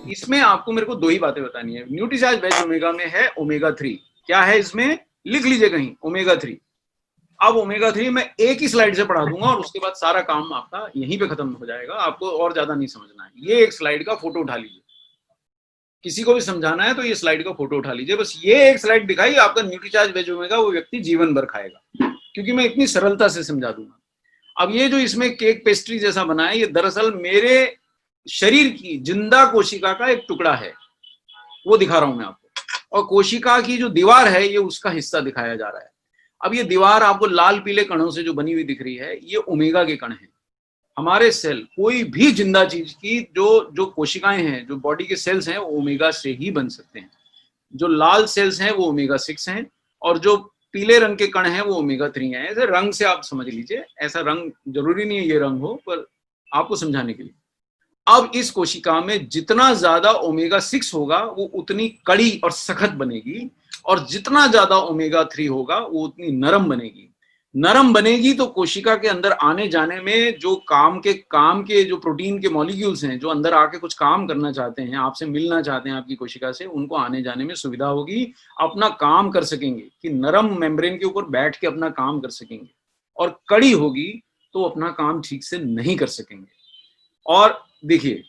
इसमें आपको मेरे को दो ही बातें बतानी है। न्यूट्रीचार्ज वेज ओमेगा में है ओमेगा 3। क्या है इसमें, लिख लीजिए कहीं, ओमेगा 3। अब ओमेगा 3 मैं एक ही स्लाइड से पढ़ा दूंगा और उसके बाद सारा काम आपका यहीं पे खत्म हो जाएगा, आपको और ज्यादा नहीं समझना है। ये एक स्लाइड का फोटो उठा लीजिए, किसी को भी समझाना है तो ये स्लाइड का फोटो उठा लीजिए, बस ये एक स्लाइड दिखाई, आपका न्यूट्रीचार्ज वेज ओमेगा वो व्यक्ति जीवन भर खाएगा, क्योंकि मैं इतनी सरलता से समझा दूंगा। अब ये जो इसमें केक पेस्ट्री जैसा बना है, ये दरअसल मेरे शरीर की जिंदा कोशिका का एक टुकड़ा है, वो दिखा रहा हूं मैं आपको। और कोशिका की जो दीवार है, ये उसका हिस्सा दिखाया जा रहा है। अब ये दीवार आपको लाल पीले कणों से जो बनी हुई दिख रही है, ये ओमेगा के कण हैं। हमारे सेल, कोई भी जिंदा चीज की जो जो कोशिकाएं हैं, जो बॉडी के सेल्स हैं, वो ओमेगा से ही बन सकते हैं। जो लाल सेल्स हैं वो ओमेगा 6 हैं, और जो पीले रंग के कण हैं वो ओमेगा 3 हैं। ऐसे रंग से आप समझ लीजिए, ऐसा रंग जरूरी नहीं है ये रंग हो, पर आपको समझाने के लिए। अब इस कोशिका में जितना ज्यादा ओमेगा 6 होगा वो उतनी कड़ी और सख्त बनेगी, और जितना ज्यादा ओमेगा 3 होगा वो उतनी नरम बनेगी। नरम बनेगी तो कोशिका के अंदर आने जाने में जो काम के जो प्रोटीन के मॉलिक्यूल्स हैं, जो अंदर आके कुछ काम करना चाहते हैं, आपसे मिलना चाहते हैं आपकी कोशिका से, उनको आने जाने में सुविधा होगी, अपना काम कर सकेंगे, कि नरम मेम्ब्रेन के ऊपर बैठ के अपना काम कर सकेंगे। और कड़ी होगी तो अपना काम ठीक से नहीं कर सकेंगे। और देखिए,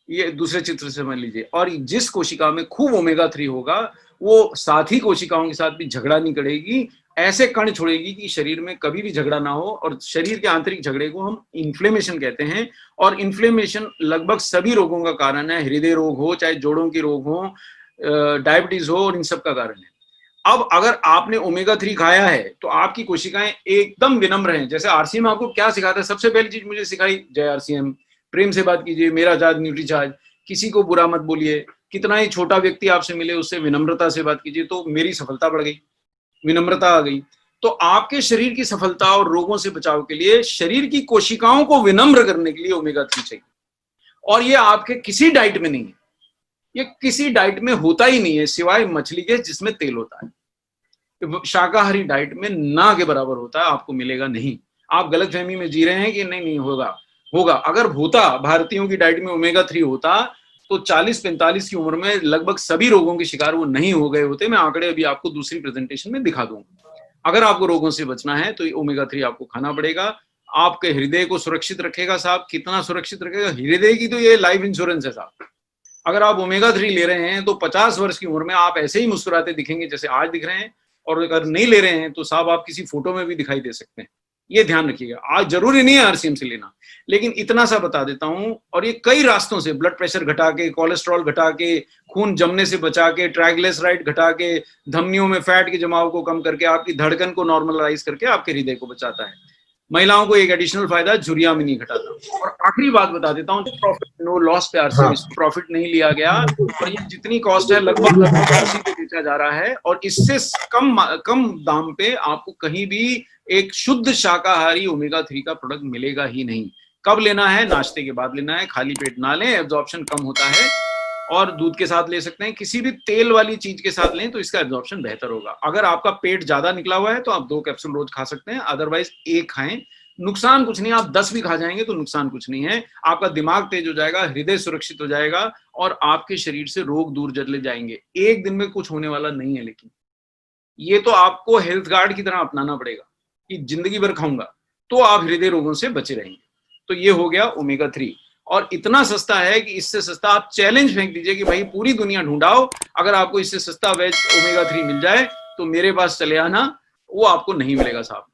ये दूसरे चित्र से मान लीजिए, और जिस कोशिका में खूब ओमेगा 3 होगा, वो साथी कोशिकाओं के साथ भी झगड़ा नहीं करेगी, ऐसे कण छोड़ेगी कि शरीर में कभी भी झगड़ा ना हो। और शरीर के आंतरिक झगड़े को हम इन्फ्लेमेशन कहते हैं, और इन्फ्लेमेशन लगभग सभी रोगों का कारण है। हृदय रोग हो, चाहे जोड़ों के रोग हो, डायबिटीज हो, और इन सब का कारण है। अब अगर आपने ओमेगा 3 खाया है तो आपकी कोशिकाएं एकदम विनम्र हैं। जैसे आरसीएम आपको क्या सिखाता है, सबसे पहली चीज मुझे सिखाई, जय आरसीएम, प्रेम से बात कीजिए, मेरा चार्ज न्यूट्रीचार्ज, किसी को बुरा मत बोलिए, कितना ही छोटा व्यक्ति आपसे मिले उससे विनम्रता से बात कीजिए। तो मेरी सफलता बढ़ गई, विनम्रता आ गई। तो आपके शरीर की सफलता और रोगों से बचाव के लिए शरीर की कोशिकाओं को विनम्र करने के लिए ओमेगा 3 चाहिए। और ये आपके किसी डाइट में नहीं है, ये किसी डाइट में होता ही नहीं है सिवाय मछली के जिसमें तेल होता है। शाकाहारी डाइट में ना के बराबर होता है, आपको मिलेगा नहीं। आप गलतफहमी में जी रहे हैं कि नहीं होगा, होगा। अगर होता, भारतीयों की डाइट में ओमेगा 3 होता, तो 40-45 की उम्र में लगभग सभी रोगों के शिकार वो नहीं हो गए होते। मैं आंकड़े अभी आपको दूसरी प्रेजेंटेशन में दिखा दूंगा। अगर आपको रोगों से बचना है तो ओमेगा 3 आपको खाना पड़ेगा। आपके हृदय को सुरक्षित रखेगा साहब, कितना सुरक्षित रखेगा, हृदय की तो ये लाइफ इंश्योरेंस है साहब। अगर आप ओमेगा 3 ले रहे हैं तो 50 वर्ष की उम्र में आप ऐसे ही मुस्कुराते दिखेंगे जैसे आज दिख रहे हैं, और अगर नहीं ले रहे हैं तो साहब आप किसी फोटो में भी दिखाई दे सकते हैं। ये ध्यान रखिएगा। आज जरूरी नहीं है आरसीएम से लेना, लेकिन इतना सा बता देता हूं। और ये कई रास्तों से, ब्लड प्रेशर घटा के, कोलेस्ट्रॉल घटा के, खून जमने से बचा के, ट्राइग्लिसराइड घटा के, धमनियों में फैट के जमाव को कम करके, आपकी धड़कन को नॉर्मलाइज करके आपके हृदय को बचाता है। महिलाओं को एक एडिशनल फायदा, झुर्रियां भी नहीं घटाता। और आखिरी बात बता देता हूँ, प्रॉफिट नो लॉस पे आरसीएम, प्रॉफिट नहीं लिया गया, और ये जितनी कॉस्ट है लगभग उसी पे बेचा जा रहा है। और इससे कम दाम पे आपको कहीं भी एक शुद्ध शाकाहारी ओमेगा 3 का प्रोडक्ट मिलेगा ही नहीं। कब लेना है? नाश्ते के बाद लेना है, खाली पेट ना लें, एब्जॉर्प्शन कम होता है। और दूध के साथ ले सकते हैं, किसी भी तेल वाली चीज के साथ लें तो इसका एब्जॉर्प्शन बेहतर होगा। अगर आपका पेट ज्यादा निकला हुआ है तो आप 2 कैप्सूल रोज खा सकते हैं, अदरवाइज 1 खाएं, नुकसान कुछ नहीं। आप 10 भी खा जाएंगे तो नुकसान कुछ नहीं है। आपका दिमाग तेज हो जाएगा, हृदय सुरक्षित हो जाएगा, और आपके शरीर से रोग दूर चले जाएंगे। एक दिन में कुछ होने वाला नहीं है, लेकिन ये तो आपको हेल्थ गार्ड की तरह अपनाना पड़ेगा कि जिंदगी भर खाऊंगा तो आप हृदय रोगों से बचे रहेंगे। तो ये हो गया ओमेगा 3, और इतना सस्ता है कि इससे सस्ता आप चैलेंज फेंक दीजिए कि भाई पूरी दुनिया ढूंढाओ, अगर आपको इससे सस्ता वेज ओमेगा 3 मिल जाए तो मेरे पास चले आना। वो आपको नहीं मिलेगा साहब।